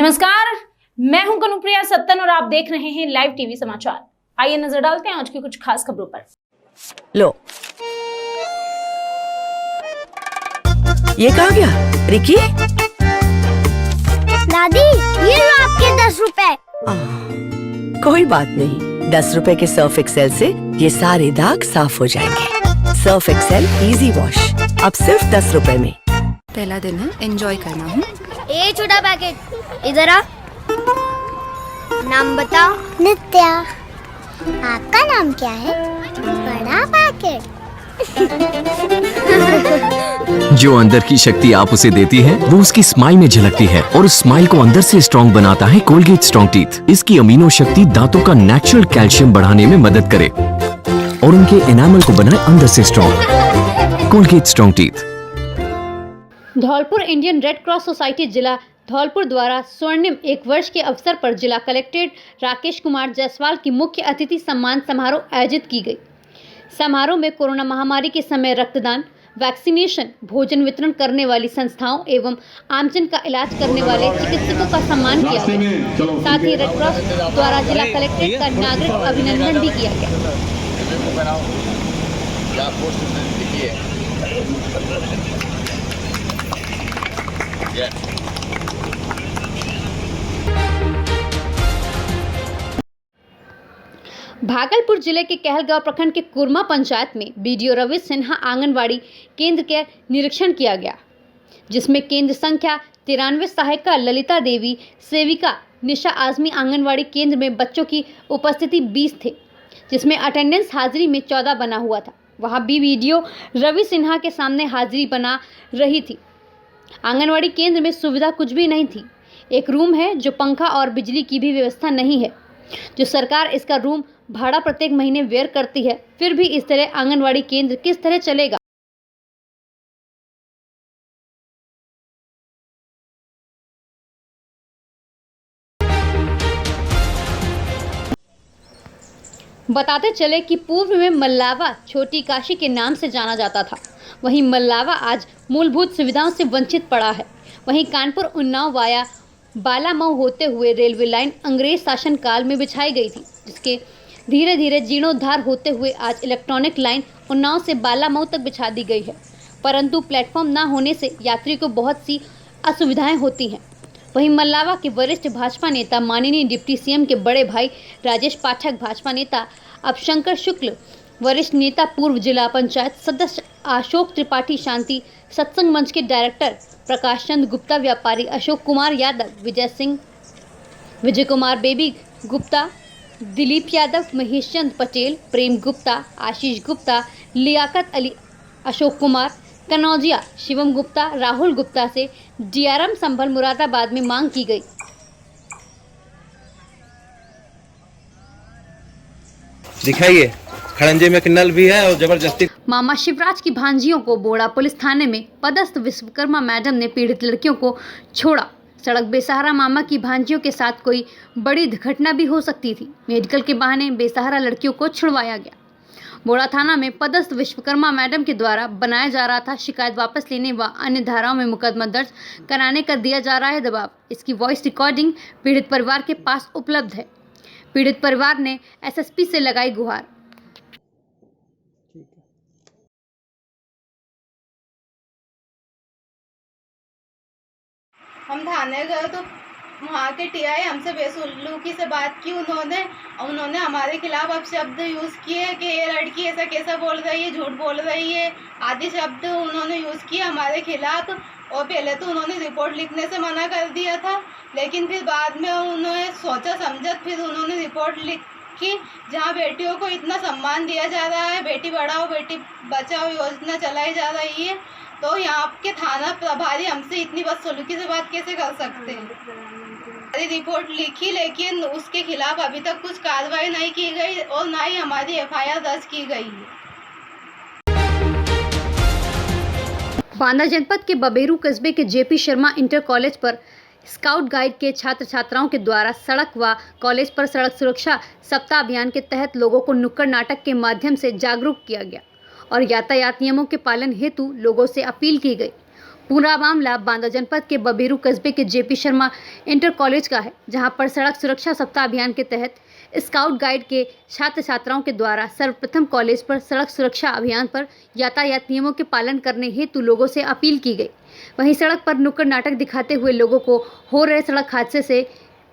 नमस्कार, मैं हूं कनुप्रिया सत्तन और आप देख रहे हैं लाइव टीवी समाचार। आइए नजर डालते हैं आज की कुछ खास खबरों पर। लो, ये कहाँ गया? रिकी? दादी, ये लो आपके 10 रुपए। कोई बात नहीं, 10 रुपए के सर्फ एक्सेल से ये सारे दाग साफ हो जाएंगे। सर्फ एक्सेल इजी वॉश अब सिर्फ 10 रुपए में। पहला दिन है, एंजॉय करना हूँ। ये छोटा पैकेट इधर आ। नाम बताओ। नित्या। आपका नाम क्या है? बड़ा पैकेट। जो अंदर की शक्ति आप उसे देती है वो उसकी स्माइल में झलकती है और उस स्माइल को अंदर से स्ट्रॉन्ग बनाता है कोलगेट स्ट्रॉन्ग टीथ। इसकी अमीनो शक्ति दांतों का नेचुरल कैल्शियम बढ़ाने में मदद करे और उनके एनामल को बनाए अंदर से strong. Colgate strong teeth. Dholpur Indian red cross society जिला धौलपुर द्वारा स्वर्णिम 1 वर्ष के अवसर पर जिला कलेक्ट्रेट राकेश कुमार जायसवाल की मुख्य अतिथि सम्मान समारोह आयोजित की गई। समारोह में कोरोना महामारी के समय रक्तदान, वैक्सीनेशन, भोजन वितरण करने वाली संस्थाओं एवं आमजन का इलाज करने वाले चिकित्सकों का सम्मान किया गया। साथ ही रेड क्रॉस द्वारा जिला कलेक्ट्रेट का नागरिक अभिनंदन भी किया गया। भागलपुर जिले के कहलगांव प्रखंड के कुरमा पंचायत में बीडीओ रवि सिन्हा आंगनवाड़ी केंद्र के निरीक्षण किया गया, जिसमें केंद्र संख्या 93 सहायिका ललिता देवी, सेविका निशा आजमी आंगनवाड़ी केंद्र में बच्चों की उपस्थिति 20 थे, जिसमें अटेंडेंस हाजिरी में 14 बना हुआ था। वहां भी बीडीओ रवि सिन्हा के सामने हाजिरी बना रही थी। आंगनवाड़ी केंद्र में सुविधा कुछ भी नहीं थी। एक रूम है जो पंखा और बिजली की भी व्यवस्था नहीं है, जो सरकार इसका रूम भाड़ा प्रत्येक महीने व्यय करती है। फिर भी इस तरह आंगनवाड़ी केंद्र किस तरह चलेगा? बताते चले कि पूर्व में मल्लावा छोटी काशी के नाम से जाना जाता था। वहीं मल्लावा आज मूलभूत सुविधाओं से वंचित पड़ा है। वहीं कानपुर उन्नाव वाया बालामऊ होते हुए रेलवे लाइन अंग्रेज शासन काल में बिछाई गई थी, जिसके धीरे धीरे जीर्णोद्धार होते हुए आज इलेक्ट्रॉनिक लाइन उन्नाव से बालामऊ तक बिछा दी गई है। परंतु प्लेटफॉर्म न होने से यात्री को बहुत सी असुविधाएं होती हैं। वहीं मल्लावा के वरिष्ठ भाजपा नेता माननीय डिप्टी सीएम के बड़े भाई राजेश पाठक, भाजपा नेता अभशंकर शुक्ल, वरिष्ठ नेता पूर्व जिला पंचायत सदस्य अशोक त्रिपाठी, शांति सत्संग मंच के डायरेक्टर प्रकाश चंद गुप्ता, व्यापारी अशोक कुमार यादव, विजय सिंह, विजय कुमार बेबी गुप्ता, दिलीप यादव, महेश चंद पटेल, प्रेम गुप्ता, आशीष गुप्ता, लियाकत अली, अशोक कुमार कनौजिया, शिवम गुप्ता, राहुल गुप्ता से डीआरएम संभल मुरादाबाद में मांग की गई। दिखाइए, खड़ंजे में नल भी है और जबरदस्ती। मामा शिवराज की भांजियों को बोड़ा पुलिस थाने में पदस्थ विश्वकर्मा मैडम ने पीड़ित लड़कियों को छोड़ा। सड़क बेसहारा मामा की भांजियों के साथ कोई बड़ी घटना भी हो सकती थी। मेडिकल के बहाने बेसहारा लड़कियों को छुड़वाया गया। बोड़ा थाना में पदस्थ विश्वकर्मा मैडम के द्वारा बनाया जा रहा था शिकायत वापस लेने व अन्य धाराओं में मुकदमा दर्ज कराने का दिया जा रहा है दबाव। इसकी वॉइस रिकॉर्डिंग पीड़ित परिवार के पास उपलब्ध है। पीड़ित परिवार ने एसएसपी से लगाई गुहार। हम थाने गए तो वहाँ के टीआई हमसे बेसुलूकी से बात की। उन्होंने हमारे खिलाफ अब शब्द यूज़ किए कि ये लड़की ऐसा कैसा बोल रही है, झूठ बोल रही है, आदि शब्द उन्होंने यूज़ किए हमारे खिलाफ। और पहले तो उन्होंने रिपोर्ट लिखने से मना कर दिया था, लेकिन फिर बाद में उन्होंने सोचा समझा, फिर उन्होंने रिपोर्ट लिखी जहाँ बेटियों को इतना सम्मान दिया जा रहा है, बेटी पढ़ाओ बेटी बचाओ योजना चलाई जा रही है, तो यहाँ के थाना प्रभारी हमसे इतनी बदसलूकी से बात कैसे कर सकते हैं। हमारी रिपोर्ट लिखी, लेकिन उसके खिलाफ अभी तक कुछ कार्रवाई नहीं की गई और ना ही हमारी एफआईआर दर्ज की गई है। बांदा जनपद के बबेरू कस्बे के जेपी शर्मा इंटर कॉलेज पर स्काउट गाइड के छात्र छात्राओं के द्वारा सड़क व कॉलेज पर सड़क सुरक्षा सप्ताह अभियान के तहत लोगों को नुक्कड़ नाटक के माध्यम से जागरूक किया गया और यातायात नियमों के पालन हेतु लोगों से अपील की गई। पूरा मामला बांदा जनपद के बबेरू कस्बे के जेपी शर्मा इंटर कॉलेज का है, जहां पर सड़क सुरक्षा सप्ताह अभियान के तहत स्काउट गाइड के छात्र छात्राओं के द्वारा सर्वप्रथम कॉलेज पर सड़क सुरक्षा अभियान पर यातायात नियमों के पालन करने हेतु लोगों से अपील की गई। वहीं सड़क पर नुक्कड़ नाटक दिखाते हुए लोगों को हो रहे सड़क हादसे से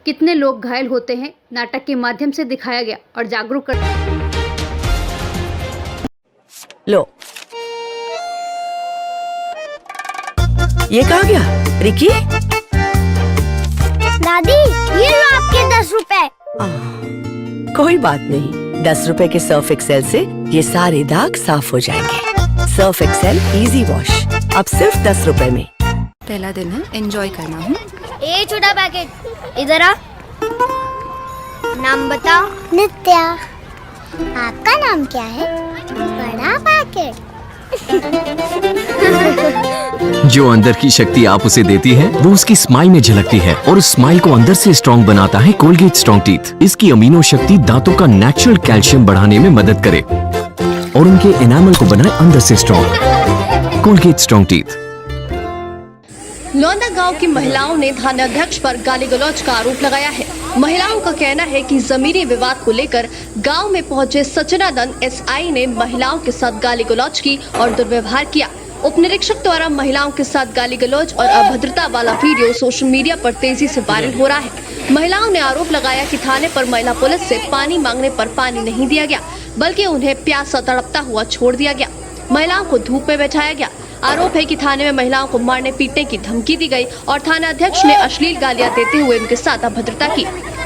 कितने लोग घायल होते हैं नाटक के माध्यम से दिखाया गया और जागरूक कर। लो, ये कहाँ गया? रिकी, दादी ये लो आपके 10 रुपए। कोई बात नहीं, 10 रुपए के सर्फ एक्सेल से ये सारे दाग साफ हो जाएंगे। सर्फ एक्सेल इजी वॉश अब सिर्फ 10 रुपए में। पहला दिन है, एंजॉय करना हूँ। ए छोटा पैकेट इधर आ। नाम बताओ। नित्या। आपका नाम क्या है? बड़ा पैकेट। जो अंदर की शक्ति आप उसे देती है वो उसकी स्माइल में झलकती है और उस स्माइल को अंदर से स्ट्रॉन्ग बनाता है कोलगेट स्ट्रॉन्ग टीथ। इसकी अमीनो शक्ति दांतों का नेचुरल कैल्शियम बढ़ाने में मदद करे और उनके एनामल को बनाए अंदर से strong. Colgate strong teeth. Londa गांव की महिलाओं ने थानाध्यक्ष पर गाली गलौज का आरोप लगाया है। महिलाओं का कहना है कि जमीनी विवाद को लेकर गांव में पहुंचे सचनादन एसआई ने महिलाओं के साथ गाली गलौज की और दुर्व्यवहार किया। उप निरीक्षक द्वारा महिलाओं के साथ गाली गलौज और अभद्रता वाला वीडियो सोशल मीडिया पर तेजी से वायरल हो रहा है। महिलाओं ने आरोप लगाया कि थाने पर महिला पुलिस से पानी मांगने पर पानी नहीं दिया गया, बल्कि उन्हें प्यासा तड़पता हुआ छोड़ दिया गया। महिलाओं को धूप में बैठाया गया। आरोप है कि थाने में महिलाओं को मारने पीटने की धमकी दी गई और थानाध्यक्ष ने अश्लील गालियां देते हुए उनके साथ अभद्रता की।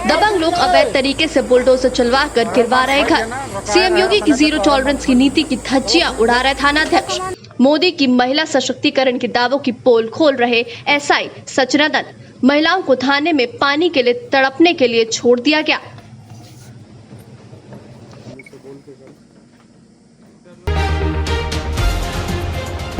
दबंग लोग अवैध तरीके से बुलडोजर चलवा कर गिरवा रहे घर। सीएम योगी की जीरो टॉलरेंस की नीति की धज्जियां उड़ा रहे थानाध्यक्ष। मोदी की महिला सशक्तिकरण के दावों की पोल खोल रहे एसआई सचनादन। महिलाओं को थाने में पानी के लिए तड़पने के लिए छोड़ दिया गया।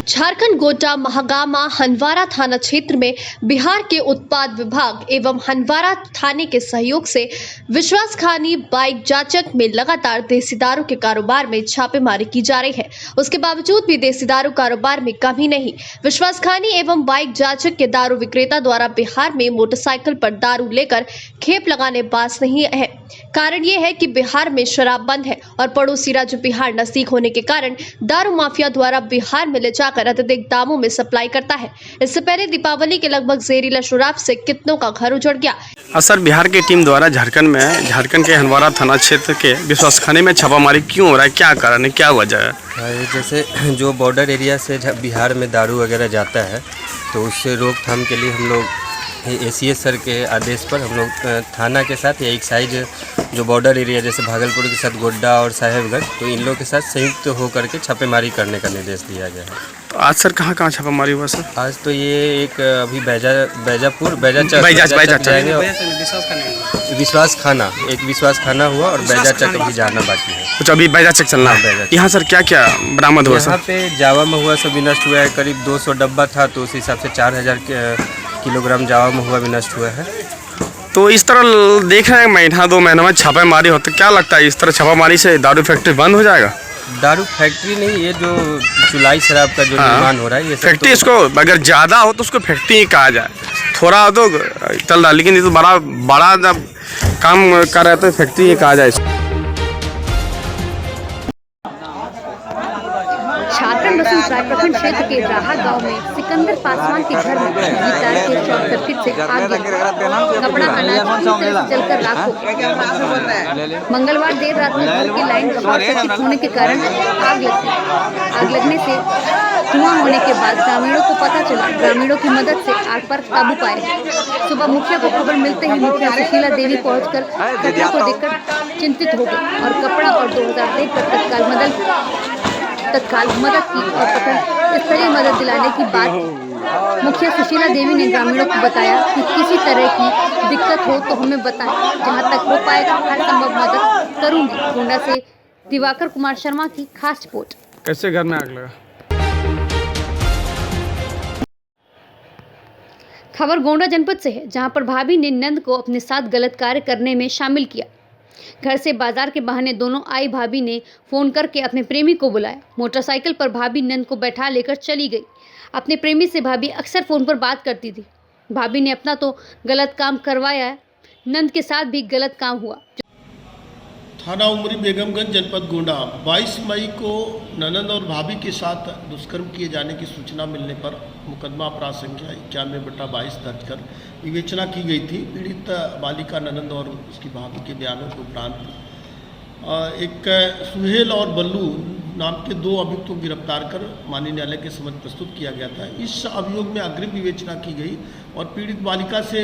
झारखंड गोड्डा महागामा हंदवाड़ा थाना क्षेत्र में बिहार के उत्पाद विभाग एवं हंदवाड़ा थाने के सहयोग से विश्वास खानी बाइक जांचक में लगातार देसी दारू के कारोबार में छापेमारी की जा रही है। उसके बावजूद भी देसी दारू कारोबार में कमी नहीं। विश्वास खानी एवं बाइक जांचक के दारू विक्रेता द्वारा बिहार में मोटरसाइकिल पर दारू लेकर खेप लगाने बाज नहीं है। कारण ये है कि बिहार में शराब बंद है और पड़ोसी राज्य बिहार नजदीक होने के कारण दारू माफिया द्वारा बिहार में ले जाकर अत्यधिक दामों में सप्लाई करता है। इससे पहले दीपावली के लगभग जहरीला शराब से कितनों का घर उजड़ गया। सर, बिहार की टीम द्वारा झारखंड के हंदवाड़ा थाना क्षेत्र के विश्वास खाने में छापामारी क्यों हो रहा है? क्या कारण है, क्या वजह है? जैसे जो बॉर्डर एरिया से बिहार में दारू वगैरह जाता है तो उससे रोकथाम के लिए हम लोग एसीएस सर के आदेश पर हम लोग थाना के साथ या एक्साइज जो बॉर्डर एरिया जैसे भागलपुर के साथ गोड्डा और साहेबगंज, तो इन लोगों के साथ संयुक्त होकर के छापेमारी करने का निर्देश दिया गया है। तो आज सर कहाँ छापामारी हुआ सर? आज तो ये एक अभी विश्वास खाना हुआ और बैजाचक अभी जाना बाकी है। कुछ अभी बैजाचक चलना है। यहाँ सर क्या क्या बरामद हुआ? यहाँ पे जावा में हुआ सब नष्ट हुआ है। करीब 200 डब्बा था तो उस हिसाब से 4000 किलोग्राम जावा में हुआ भी नष्ट हुआ है। तो इस तरह देख रहे हैं महीना 2 महीना में छापेमारी होती, क्या लगता है इस तरह छापामारी से दारू फैक्ट्री बंद हो जाएगा? दारू फैक्ट्री नहीं, ये जो चुलाई शराब का जो निर्माण हो रहा है ये फैक्ट्री तो इसको अगर ज़्यादा हो तो उसको फैक्ट्री ही कहा जाए, थोड़ा हो तो चल रहा, लेकिन ये तो बड़ा जब काम कर रहा है तो फैक्ट्री ही कहा जाए इसको। झारखंड बसंतराय प्रखंड क्षेत्र के राहा गांव में सिकंदर पासवान के घर में बिजली तार के शॉर्ट सर्किट से आग लगी। कपड़ा अनाज पूरी तरह से जलकर राख हो गया। मंगलवार देर रात में घर की लाइन शॉर्ट सर्किट होने के कारण आग लगने से धुआं होने के बाद ग्रामीणों को पता चला। ग्रामीणों की मदद से आग पर काबू पाए। सुबह मुखिया को खबर मिलते ही मुखिया सुशीला देवी पहुंचकर घटना को देखकर चिंतित हो गए और कपड़ा और 2000 देकर तत्काल मदद की और स्तरीय मदद दिलाने की बात की। मुखिया सुशीला देवी ने ग्रामीणों को बताया कि किसी तरह की दिक्कत हो तो हमें बताएं, जहां तक हो पाएगा हर संभव मदद करूंगी। गोंडा से दिवाकर कुमार शर्मा की खास रिपोर्ट। कैसे घर में आग लगा? खबर गोंडा जनपद से है, जहां पर भाभी ने नंद को अपने साथ गलत कार्य करने में शामिल किया। घर से बाजार के बहाने दोनों आई भाभी ने फ़ोन करके अपने प्रेमी को बुलाया। मोटरसाइकिल पर भाभी नंद को बैठा लेकर चली गई। अपने प्रेमी से भाभी अक्सर फ़ोन पर बात करती थी। भाभी ने अपना तो गलत काम करवाया है, नंद के साथ भी गलत काम हुआ। थाना उमरी बेगमगंज जनपद गोंडा 22 मई को ननंद और भाभी के साथ दुष्कर्म किए जाने की सूचना मिलने पर मुकदमा अपराध संख्या 91/22 दर्ज कर विवेचना की गई थी। पीड़ित बालिका ननंद और उसकी भाभी के बयानों के उपरांत एक सुहेल और बल्लू नाम के 2 अभियुक्तों को गिरफ्तार कर माननीय न्यायालय के समक्ष प्रस्तुत किया गया था। इस अभियोग में अग्रिम विवेचना की गई और पीड़ित बालिका से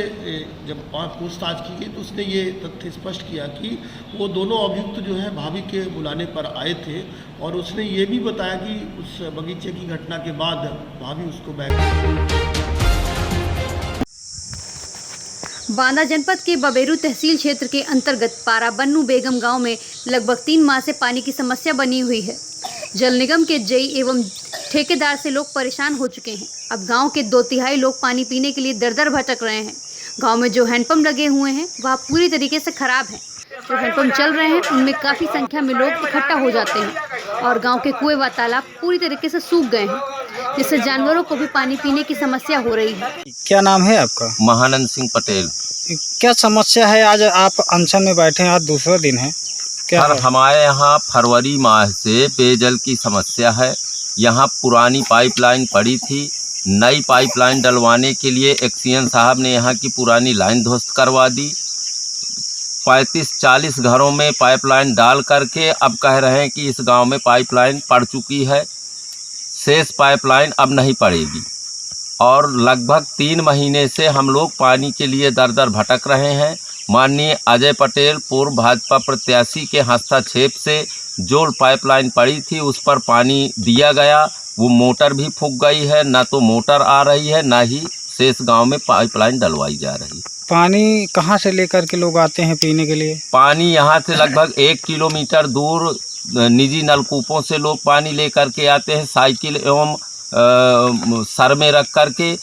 जब पूछताछ की गई तो उसने ये तथ्य स्पष्ट किया कि वो दोनों अभियुक्त जो है भाभी के बुलाने पर आए थे और उसने ये भी बताया कि उस बगीचे की घटना के बाद भाभी उसको बांदा जनपद के बबेरू तहसील क्षेत्र के अंतर्गत पाराबन्नू बेगम गांव में लगभग 3 माह से पानी की समस्या बनी हुई है। जल निगम के जेई एवं ठेकेदार से लोग परेशान हो चुके हैं। अब गांव के 2/3 लोग पानी पीने के लिए दर-दर भटक रहे हैं। गांव में जो हैंडपंप लगे हुए हैं वह पूरी तरीके से खराब हैं। जो हैंडपंप चल रहे हैं उनमें काफ़ी संख्या में लोग इकट्ठा हो जाते हैं और गाँव के कुएं व तालाब पूरी तरीके से सूख गए हैं, जिससे जानवरों को भी पानी पीने की समस्या हो रही है। क्या नाम है आपका? महानंद सिंह पटेल। क्या समस्या है? आज आप अनशन में बैठे हैं, आज दूसरा दिन है, क्या सर हमारे यहाँ फरवरी माह से पेयजल की समस्या है। यहाँ पुरानी पाइपलाइन पड़ी थी, नई पाइपलाइन डलवाने के लिए एक्सीएन साहब ने यहाँ की पुरानी लाइन ध्वस्त करवा दी। 35-40 घरों में पाइपलाइन डाल करके अब कह रहे हैं कि इस गांव में पाइपलाइन पड़ चुकी है, शेष पाइपलाइन अब नहीं पड़ेगी। और लगभग 3 महीने से हम लोग पानी के लिए दर दर भटक रहे हैं। माननीय अजय पटेल पूर्व भाजपा प्रत्याशी के हस्तक्षेप से जो पाइपलाइन पड़ी थी उस पर पानी दिया गया, वो मोटर भी फूक गई है, ना तो मोटर आ रही है ना ही शेष गांव में पाइपलाइन डलवाई जा रही है। पानी कहाँ से लेकर के लोग आते हैं पीने के लिए? पानी यहाँ से लगभग 1 किलोमीटर दूर निजी नलकूपों से लोग पानी लेकर के आते हैं, साइकिल एवं सर में रख करके।